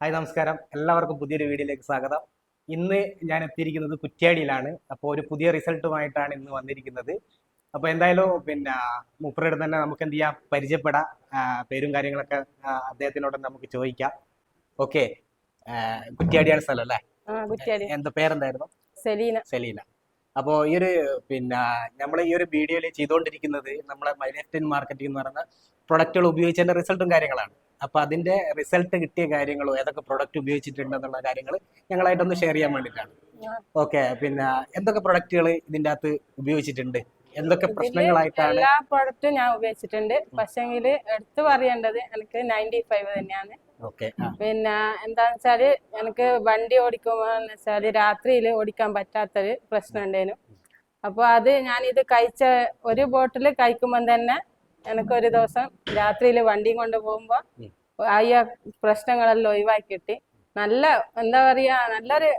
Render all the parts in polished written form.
Hi നമസ്കാരം, എല്ലാവർക്കും പുതിയൊരു വീഡിയോയിലേക്ക് സ്വാഗതം. ഇന്ന് ഞാൻ എത്തിയിരിക്കുന്നത് കുറ്റ്യാടിയിലാണ്. അപ്പോൾ ഒരു പുതിയ റിസൾട്ടുമായിട്ടാണ് ഇന്ന് വന്നിരിക്കുന്നത്. അപ്പോൾ എന്തായാലും മൂപ്പരുടെ തന്നെ നമുക്ക് എന്ത് ചെയ്യാം, പരിചയപ്പെടാം. പേരും കാര്യങ്ങളൊക്കെ അദ്ദേഹത്തിനോട് നമുക്ക് ചോദിക്കാം. ഓക്കെ, കുറ്റ്യാടിയാണ് സ്ഥലം അല്ലേ? എന്താ പേരെന്തായിരുന്നു? സെലീന. അപ്പോൾ ഈ ഒരു നമ്മൾ ഈ ഒരു വീഡിയോയിൽ ചെയ്തുകൊണ്ടിരിക്കുന്നത് നമ്മളെ മൈലൈഫ് മാർക്കറ്റിംഗ് എന്ന് പറയുന്ന പ്രൊഡക്റ്റുകൾ ഉപയോഗിച്ചതിന്റെ റിസൾട്ടും കാര്യങ്ങളാണ്. അപ്പൊ അതിന്റെ റിസൾട്ട് കിട്ടിയ കാര്യങ്ങളോ ഏതൊക്കെ പ്രൊഡക്റ്റ് ഉപയോഗിച്ചിട്ടുണ്ടെന്നുള്ള കാര്യങ്ങൾ ഞങ്ങളായിട്ടൊന്ന് ഷെയർ ചെയ്യാൻ വേണ്ടിയിട്ടാണ്. ഓക്കെ, എന്തൊക്കെ പ്രൊഡക്റ്റുകൾ ഇതിന്റെ അകത്ത് ഉപയോഗിച്ചിട്ടുണ്ട്, എന്തൊക്കെ പ്രശ്നങ്ങളായിട്ടാണ്? എല്ലാ പ്രൊഡക്റ്റും ഞാൻ ഉപയോഗിച്ചിട്ടുണ്ട്. പക്ഷെങ്കിൽ എടുത്തു പറയേണ്ടത് എനിക്ക് 95 തന്നെയാണ്. എന്താന്ന് വെച്ചാല് എനിക്ക് വണ്ടി ഓടിക്കുമ്പോന്ന് വെച്ചാല് രാത്രിയിൽ ഓടിക്കാൻ പറ്റാത്തൊരു പ്രശ്നം ഉണ്ടായിരുന്നു. അപ്പൊ അത് ഞാൻ ഇത് കഴിച്ച ഒരു ബോട്ടിൽ കഴിക്കുമ്പോൾ തന്നെ എനിക്കൊരു ദിവസം രാത്രിയിൽ വണ്ടിയും കൊണ്ട് പോകുമ്പോ ആ പ്രശ്നങ്ങളെല്ലാം ഒഴിവാക്കിയിട്ട് നല്ല എന്താ പറയാ, നല്ലൊരു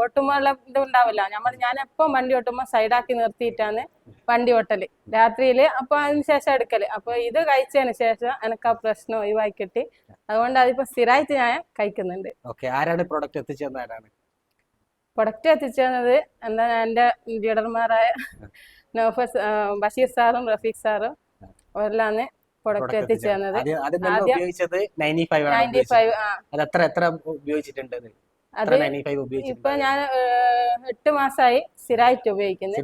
ഓട്ടുമ്പോഴുള്ള ഇത് ഉണ്ടാവില്ല. ഞാൻ എപ്പം വണ്ടി ഓട്ടുമ്പോ സൈഡാക്കി നിർത്തിയിട്ടാണ് വണ്ടി ഓട്ടല് രാത്രിയില്. അപ്പൊ അതിന് ശേഷം എടുക്കല്. അപ്പൊ ഇത് കഴിച്ചതിന് ശേഷം എനിക്ക് ആ പ്രശ്നം ഒഴിവാക്കിയിട്ട് അതുകൊണ്ട് അതിപ്പോ സ്ഥിരമായിട്ട് ഞാൻ കഴിക്കുന്നുണ്ട്. ആരാണ് പ്രൊഡക്റ്റ് എത്തിച്ചത്? പ്രൊഡക്റ്റ് എത്തിച്ചത് എന്താ, എന്റെ ലീഡർമാരായ ബഷീർ സാറും റഫീഖ് സാറും അവരിലാണ് പ്രൊഡക്റ്റ് എത്തിച്ചു തന്നത്. ഇപ്പൊ ഞാൻ 8 മാസമായി സ്ഥിരമായിട്ട് ഉപയോഗിക്കുന്നത്.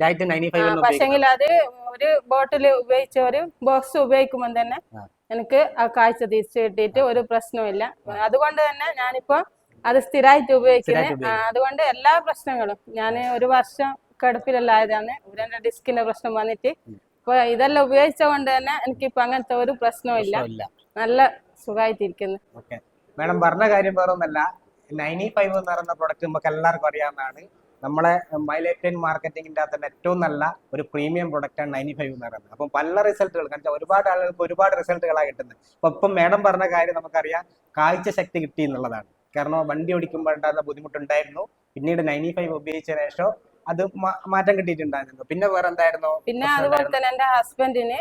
പക്ഷെങ്കിൽ അത് ഒരു ബോട്ടിൽ ഉപയോഗിച്ച ഒരു ബോക്സ് ഉപയോഗിക്കുമ്പോൾ തന്നെ എനിക്ക് ആ കാഴ്ച തിരിച്ചു കിട്ടിയിട്ട് ഒരു പ്രശ്നമില്ല. അതുകൊണ്ട് തന്നെ ഞാനിപ്പോ അത് സ്ഥിരമായിട്ട് ഉപയോഗിക്കുന്നത്. അതുകൊണ്ട് എല്ലാ പ്രശ്നങ്ങളും, ഞാൻ ഒരു വർഷം കിടപ്പിലല്ലായതാണ്. എന്റെ ഡിസ്കിന്റെ പ്രശ്നം വന്നിട്ട് ഇപ്പൊ ഇതെല്ലാം ഉപയോഗിച്ച കൊണ്ട് തന്നെ എനിക്കിപ്പോ അങ്ങനത്തെ ഒരു പ്രശ്നവും ഇല്ല. നല്ല സുഖമായിട്ടിരിക്കുന്നു. മാഡം പറഞ്ഞ കാര്യം വേറൊന്നല്ല, 95 എന്ന് പറയുന്ന പ്രൊഡക്റ്റ് നമുക്ക് എല്ലാവർക്കും അറിയാവുന്നതാണ്. നമ്മളെ മൈലൈഫ് മാർക്കറ്റിംഗിന്റെ അകത്ത് ഏറ്റവും നല്ല ഒരു പ്രീമിയം പ്രൊഡക്റ്റ് ആണ് 95 എന്ന് പറയുന്നത്. അപ്പം പല റിസൾട്ടുകൾ കാരണം ഒരുപാട് ആളുകൾക്ക് ഒരുപാട് റിസൾട്ടുകളാണ് കിട്ടുന്നത്. അപ്പൊ ഇപ്പം മാഡം പറഞ്ഞ കാര്യം നമുക്കറിയാം, കാഴ്ച ശക്തി കിട്ടി എന്നുള്ളതാണ്. കാരണം വണ്ടി ഓടിക്കുമ്പോൾ ഉണ്ടാകുന്ന ബുദ്ധിമുട്ടുണ്ടായിരുന്നു. പിന്നീട് 95 ഉപയോഗിച്ച ശേഷം അത് മാറ്റം കിട്ടിയിട്ടുണ്ടായിരുന്നു. പിന്നെ വേറെ എന്തായിരുന്നു? പിന്നെ അതുപോലെ തന്നെ എന്റെ ഹസ്ബൻഡിന്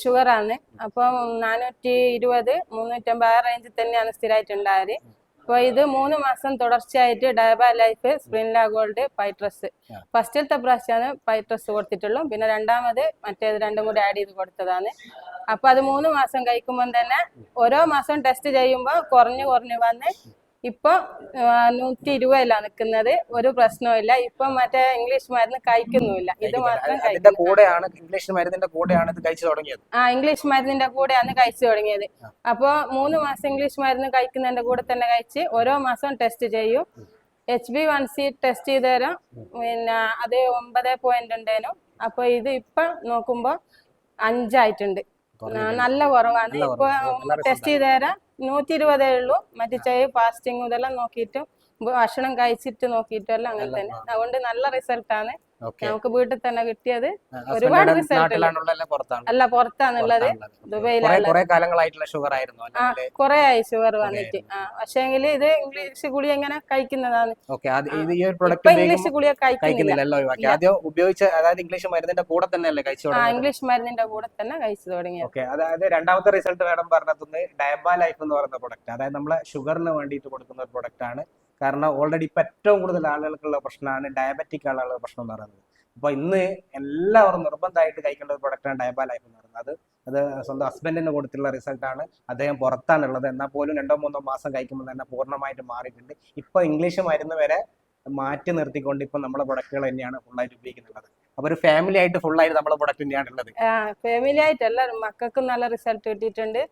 ഷുഗറാണ്. അപ്പം 420, 350 ആ റേഞ്ചിൽ തന്നെയാണ് സ്ഥിരമായിട്ടുണ്ടായത്. അപ്പൊ ഇത് 3 മാസം തുടർച്ചയായിട്ട് ഡയബ ലൈഫ്, സ്പ്രിൻല ഗോൾഡ്, പൈട്രസ് ഫസ്റ്റിലത്തെ പ്രാവശ്യമാണ് പൈട്രസ് കൊടുത്തിട്ടുള്ളൂ. പിന്നെ രണ്ടാമത് മറ്റേത് രണ്ടും കൂടി ആഡ് ചെയ്ത് കൊടുത്തതാണ്. അപ്പൊ അത് 3 മാസം കഴിക്കുമ്പോൾ തന്നെ ഓരോ മാസം ടെസ്റ്റ് ചെയ്യുമ്പോൾ കുറഞ്ഞു വന്ന് ഇപ്പൊ 120 നിൽക്കുന്നത്. ഒരു പ്രശ്നവും. ഇപ്പൊ മറ്റേ ഇംഗ്ലീഷ് മരുന്ന് കഴിക്കുന്നുമില്ല. ഇത് മാത്രം ഇംഗ്ലീഷ് മരുന്നിന്റെ കൂടെയാണ് ഇത് കഴിച്ചു തുടങ്ങിയത്. ഇംഗ്ലീഷ് മരുന്നിന്റെ കൂടെയാണ് കഴിച്ചു തുടങ്ങിയത്. അപ്പൊ 3 മാസം ഇംഗ്ലീഷ് മരുന്ന് കഴിക്കുന്നതിന്റെ കൂടെ തന്നെ കഴിച്ച് ഓരോ മാസം ടെസ്റ്റ് ചെയ്യും. HB1C ടെസ്റ്റ് ചെയ്ത് തരാം. അത് 9 ഉണ്ടേനു. അപ്പൊ ഇത് ഇപ്പൊ നോക്കുമ്പോ 5 ആയിട്ടുണ്ട്. നല്ല കുറവാണ്. ഇപ്പൊ ടെസ്റ്റ് ചെയ്ത് തരാം 120 ഉള്ളൂ. മറ്റേ ഫാസ്റ്റിംഗ് ഇതെല്ലാം നോക്കിയിട്ടും ഭക്ഷണം കഴിച്ചിട്ട് നോക്കിയിട്ടല്ല അങ്ങനെ തന്നെ. അതുകൊണ്ട് നല്ല റിസൾട്ടാണ് നമുക്ക് വീട്ടിൽ തന്നെ കിട്ടിയത്. ഒരുപാട് റിസൾട്ട് അല്ല, പുറത്താണുള്ളത്. ദുബൈയിലാണ്. കുറെ ആയി ഷുഗർ വന്നിട്ട്. പക്ഷേങ്കിൽ ഇത് ഇംഗ്ലീഷ് ഗുളിക എങ്ങനെ കഴിക്കുന്നതാണ്. ഇംഗ്ലീഷ് ഗുളിക കഴിക്കുന്നില്ല. ഇംഗ്ലീഷ് മരുന്നിന്റെ കൂടെ തന്നെ കഴിച്ചു തുടങ്ങി. അതായത് രണ്ടാമത്തെ റിസൾട്ട് വേണം പറഞ്ഞത് ഡയബ ലൈഫ് എന്ന് പറയുന്ന പ്രൊഡക്റ്റ്. അതായത് നമ്മളെ ഷുഗറിന് വേണ്ടിയിട്ട് കൊടുക്കുന്ന ഒരു പ്രൊഡക്റ്റ് ആണ്. കാരണം ഓൾറെഡി ഇപ്പൊ ഏറ്റവും കൂടുതൽ ആളുകൾക്കുള്ള പ്രശ്നമാണ് ഡയബറ്റിക് ആളുകളുടെ പ്രശ്നം എന്ന് പറയുന്നത്. അപ്പൊ ഇന്ന് എല്ലാവരും നിർബന്ധമായിട്ട് കഴിക്കേണ്ട ഒരു പ്രൊഡക്റ്റാണ് ഡയബ ലൈഫ് എന്ന് പറയുന്നത്. അത് സ്വന്തം ഹസ്ബൻഡിന് കൊടുത്തിട്ടുള്ള റിസൾട്ടാണ്. അദ്ദേഹം പുറത്താണുള്ളത്. എന്നാൽ പോലും 2-3 മാസം കഴിക്കുമ്പോൾ തന്നെ പൂർണ്ണമായിട്ട് മാറിയിട്ടുണ്ട്. ഇപ്പൊ ഇംഗ്ലീഷ് മരുന്ന് വരെ മാറ്റി നിർത്തിക്കൊണ്ട് ഇപ്പൊ നമ്മളെ പ്രൊഡക്റ്റുകൾ തന്നെയാണ് ഫുള്ളായിട്ട് ഉപയോഗിക്കുന്നുള്ളത്. അപ്പൊ ഒരു ഫാമിലി ആയിട്ട് ഫുള്ളായിട്ട് നമ്മളെ പ്രൊഡക്റ്റ് തന്നെയാണ് ഉള്ളത്. ഫാമിലി ആയിട്ട് എല്ലാവരും മക്കൾക്കും നല്ല റിസൾട്ട് കിട്ടിയിട്ടുണ്ട്.